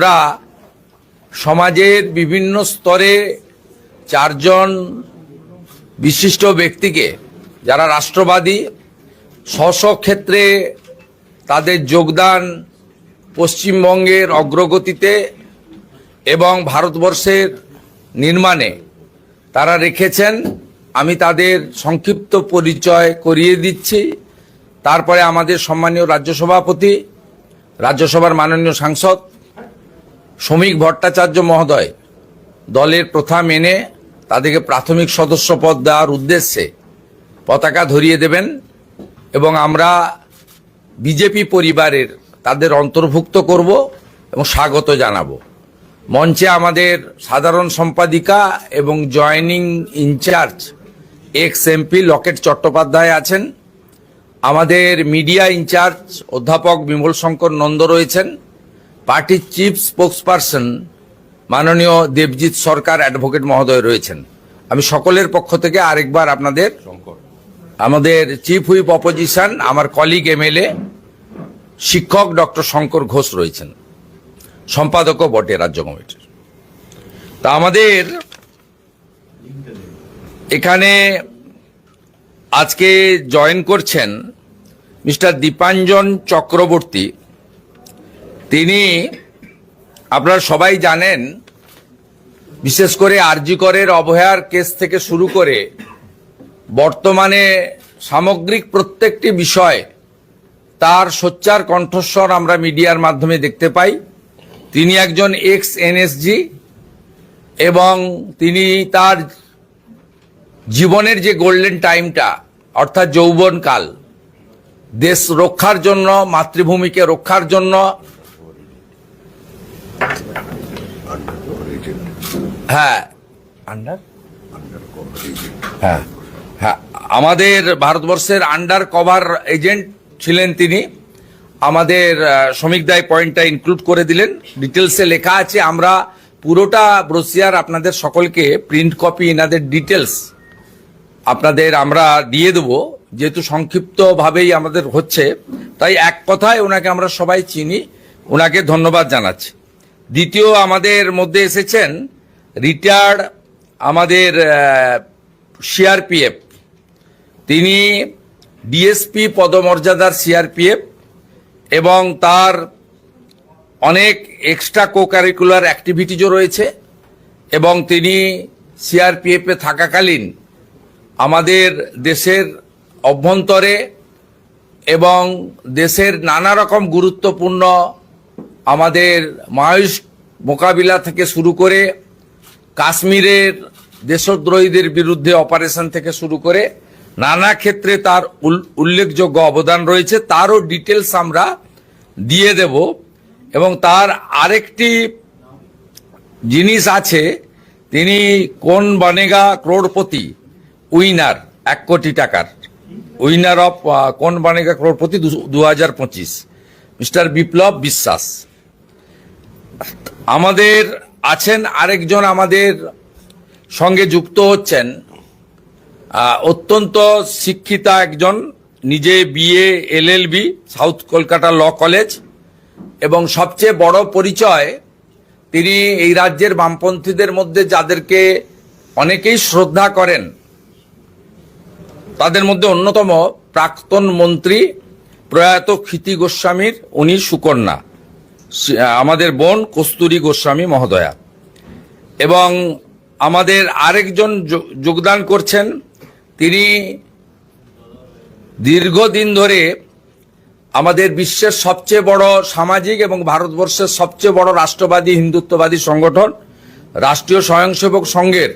আমরা সমাজের বিভিন্ন স্তরে চারজন বিশিষ্ট ব্যক্তিকে যারা রাষ্ট্রবাদী, স্ব ক্ষেত্রে তাদের যোগদান পশ্চিমবঙ্গের অগ্রগতিতে এবং ভারতবর্ষের নির্মাণে তারা রেখেছেন। আমি তাদের সংক্ষিপ্ত পরিচয় করিয়ে দিচ্ছি। তারপরে আমাদের সম্মানীয় রাজ্য সভাপতি, রাজ্যসভার মাননীয় সাংসদ শ্রমিক ভট্টাচার্য মহোদয় দলের প্রথা মেনে তাদেরকে প্রাথমিক সদস্য পদ দেওয়ার উদ্দেশ্যে পতাকা ধরিয়ে দেবেন এবং আমরা বিজেপি পরিবারের তাদের অন্তর্ভুক্ত করব এবং স্বাগত জানাবো। মঞ্চে আমাদের সাধারণ সম্পাদিকা এবং joining incharge ex MP Locket Chattopadhyay আছেন। আমাদের মিডিয়া ইনচার্জ অধ্যাপক বিমল শঙ্কর নন্দ রয়েছেন। পার্টির চিফ স্পোক্সপারসন মাননীয় দেবজিৎ সরকার অ্যাডভোকেট মহোদয় রয়েছেন। আমি সকলের পক্ষ থেকে আরেকবার আপনাদের আমাদের চিফ হুইপ অপোজিশন আমার কলিগ এমএলএ শিক্ষক ডক্টর শঙ্কর ঘোষ রয়েছেন, সম্পাদকও বটে রাজ্য কমিটির। তা আমাদের এখানে আজকে জয়েন করছেন মিস্টার দীপাঞ্জন চক্রবর্তী। তিনি আপনারা সবাই জানেন, বিশেষ করে আরজি করের অবহেলার কেস থেকে শুরু করে বর্তমানে সামগ্রিক প্রত্যেকটি বিষয় তার সোচ্চার কণ্ঠস্বর আমরা মিডিয়ার মাধ্যমে দেখতে পাই। তিনি একজন এক্স এনএসজি এবং তিনি তার জীবনের যে গোল্ডেন টাইমটা অর্থাৎ যৌবনকাল দেশ রক্ষার জন্য, মাতৃভূমিকে রক্ষার জন্য, আমাদের ভারতবর্ষের আন্ডার কভার এজেন্ট ছিলেন তিনি। আমাদের শ্রমিক দায় পয়েন্টটা ইনক্লুড করে দিলেন, ডিটেলসে লেখা আছে। আমরা পুরোটা ব্রোশিয়ার আপনাদের সকলকে প্রিন্ট কপি এনাদের ডিটেলস আপনাদের আমরা দিয়ে দেবো, যেহেতু সংক্ষিপ্তভাবেই আমাদের হচ্ছে, তাই এক কথায় ওনাকে আমরা সবাই চিনি, ওনাকে ধন্যবাদ জানাচ্ছি। দ্বিতীয় আমাদের মধ্যে এসেছেন রিটায়ার্ড আমাদের সিআরপিএফ, তিনি ডিএসপি পদমর্যাদার সিআরপিএফ এবং তার অনেক এক্সট্রা কো কারিকুলার অ্যাক্টিভিটিজও রয়েছে এবং তিনি সিআরপিএফে থাকাকালীন আমাদের দেশের অভ্যন্তরে এবং দেশের নানা রকম গুরুত্বপূর্ণ আমাদের মাওয়িস্ট মোকাবিলা থেকে শুরু করে কাশ্মীরের দেশদ্রোহীদের বিরুদ্ধে অপারেশন থেকে শুরু করে নানা ক্ষেত্রে তার উল্লেখযোগ্য অবদান রয়েছে। তারও ডিটেলস আমরা দিয়ে দেব এবং তার আরেকটি জিনিস আছে, তিনি কোন বনেগা ক্রোড়পতি উইনার, 1 কোটি টাকার উইনার অফ কোন বনেগা ক্রোড়পতি 2025 মিস্টার বিপ্লব বিশ্বাস। আমাদের আছেন আরেকজন আমাদের সঙ্গে যুক্ত হচ্ছেন, অত্যন্ত শিক্ষিতা একজন, নিজে BA LLB south Kolkata law college, এবং সবচেয়ে বড় পরিচয় তিনি এই রাজ্যের বামপন্থীদের মধ্যে যাদেরকে অনেকেই শ্রদ্ধা করেন তাদের মধ্যে অন্যতম প্রাক্তন মন্ত্রী প্রয়াত ক্ষিতি গোস্বামীর উনি সুকন্যা, আমাদের বোন কস্তুরী গোস্বামী মহোদয়া। এবং আমাদের আরেকজন যোগদান করছেন, তিনি দীর্ঘদিন ধরে আমাদের বিশ্বের সবচেয়ে বড় সামাজিক এবং ভারতবর্ষের সবচেয়ে বড় রাষ্ট্রবাদী হিন্দুত্ববাদী সংগঠন রাষ্ট্রীয় স্বয়ংসেবক সংঘের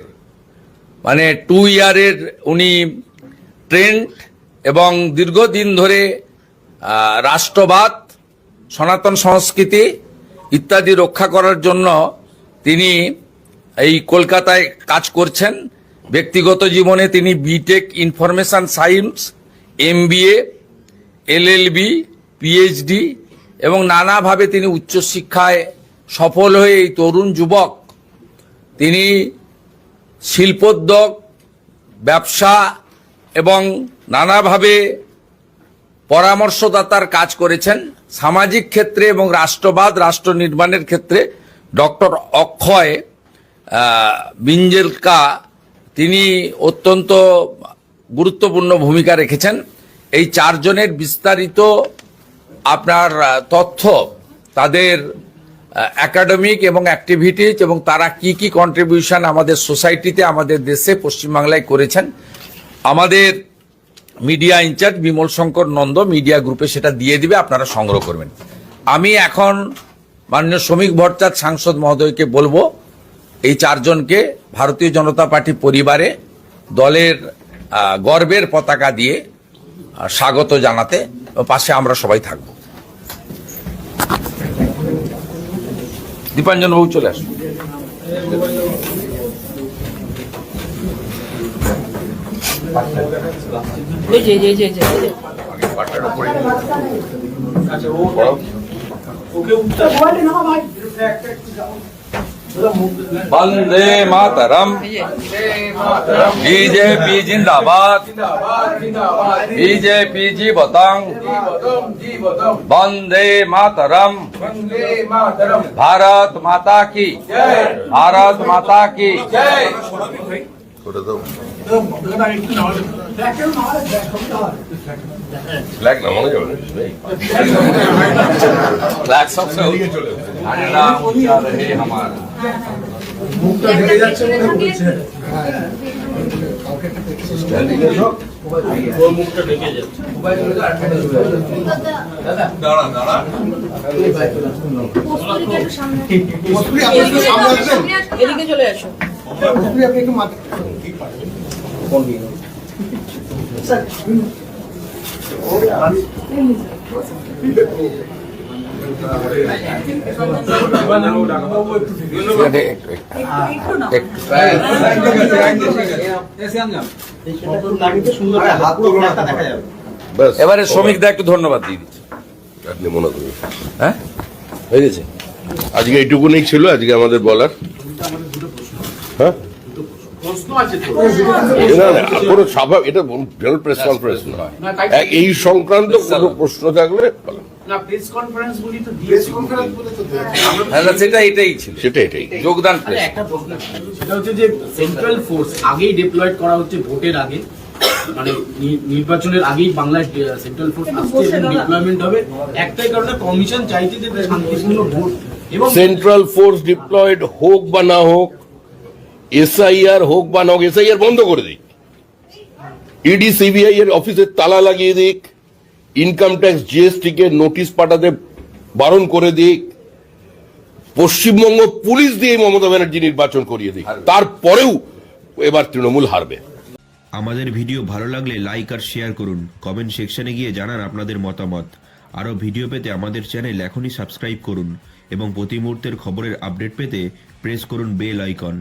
2 ইয়ারের উনি ট্রেন্ড এবং দীর্ঘদিন ধরে রাষ্ট্রবাদ, সনাতন সংস্কৃতি ইত্যাদি রক্ষা করার জন্য তিনি এই কলকাতায় কাজ করছেন। ব্যক্তিগত জীবনে তিনি BTech information science, MBA, LLB, PhD এবং নানাভাবে তিনি উচ্চশিক্ষায় সফল হয়ে এই তরুণ যুবক তিনি শিল্পোদ্যোগ, ব্যবসা এবং নানাভাবে পরামর্শদাতার কাজ করেছেন। সামাজিক ক্ষেত্রে এবং রাষ্ট্রবাদ, রাষ্ট্র নির্মাণের ক্ষেত্রে ডক্টর অক্ষয় বিঞ্জেলকা তিনি অত্যন্ত গুরুত্বপূর্ণ ভূমিকা রেখেছেন। এই চারজনের বিস্তারিত আপনার তথ্য, তাদের একাডেমিক এবং অ্যাক্টিভিটিজ এবং তারা কি কি কন্ট্রিবিউশন আমাদের সোসাইটিতে, আমাদের দেশে, পশ্চিমবাংলায় করেছেন, আমাদের media incharge Bimal Shankar Nanda media গ্রুপে সেটা দিয়ে দিবে, আপনারা সংগ্রহ করবেন। আমি এখন মাননীয় শ্রমিক ভট্টাচার্য সাংসদ মহোদয়কে বলবো এই চারজনকে ভারতীয় জনতা পার্টি পরিবারে দলের গর্বের পতাকা দিয়ে স্বাগত জানাতে, পাশে আমরা সবাই থাকব। দীপাঞ্জন বাবু চলে আসুন। वंदे मातरम, बीजेपी जिंदाबाद, बीजेपी जीवतंग, वंदे मातरम, भारत माता की, भारत माता की। फ्लैग लगाओगे फ्लैग सबसे झंडा ऊंचा रहे हमारा। মুখটা ঢেকে যাচ্ছে মনে হচ্ছে। ওর মুখটা ঢেকে যাচ্ছে। দাঁড়া দাঁড়া। কস্তুরী আপনি একটু সামনে আসবেন। এদিকে চলে আসো। কস্তুরী আপনি একটু মাথা কোন দিকে? স্যার এবারে শ্রমিক দা একটু ধন্যবাদ দিয়ে দিচ্ছি। আপনি মনে করুন হ্যাঁ হয়ে গেছে। আজকে এইটুকুনি ছিল আজকে আমাদের বলার। হ্যাঁ না না কোনো স্বাভাবিক, এটা জেনারেল প্রেস কনফারেন্স নয়, এই সংক্রান্ত কোনো প্রশ্ন থাকলে বলো। না প্রেস কনফারেন্স বলি তো প্রেস কনফারেন্স বলে তো সেটা এটাই ছিল, এটাই যোগদান প্রেস। একটা প্রশ্ন, সেটা হচ্ছে যে সেন্ট্রাল ফোর্স আগেই ডিপ্লয়েড করা হচ্ছে ভোটের আগে, মানে নির্বাচনের আগেই বাংলায় সেন্ট্রাল ফোর্স আসছে এবং ডিপ্লয়মেন্ট হবে, একটাই কারণে কমিশন চাইছে যে শান্তিপূর্ণ ভোট এবং সেন্ট্রাল ফোর্স ডিপ্লয়েড হোক বা না হোক, এসআইআর হোক বা না হোক, এসআইআর বন্ধ করে দিক, ইডি সিবিআই এর অফিসের তালা লাগিয়ে দিক, ইনকাম ট্যাক্স জিএসটি কে নোটিশ পাঠাতে বারণ করে দিক, পশ্চিমবঙ্গ পুলিশ দিয়ে মমতা ব্যানার্জি নির্বাচন করিয়ে দিক, তারপরেও এবার তৃণমূল হারবে। আমাদের ভিডিও ভালো লাগলে লাইক আর শেয়ার করুন, কমেন্ট সেকশনে গিয়ে জানান আপনাদের মতামত। আরও ভিডিও পেতে আমাদের চ্যানেল এখনই সাবস্ক্রাইব করুন এবং প্রতি মুহূর্তের খবরের আপডেট পেতে প্রেস করুন বেল আইকন।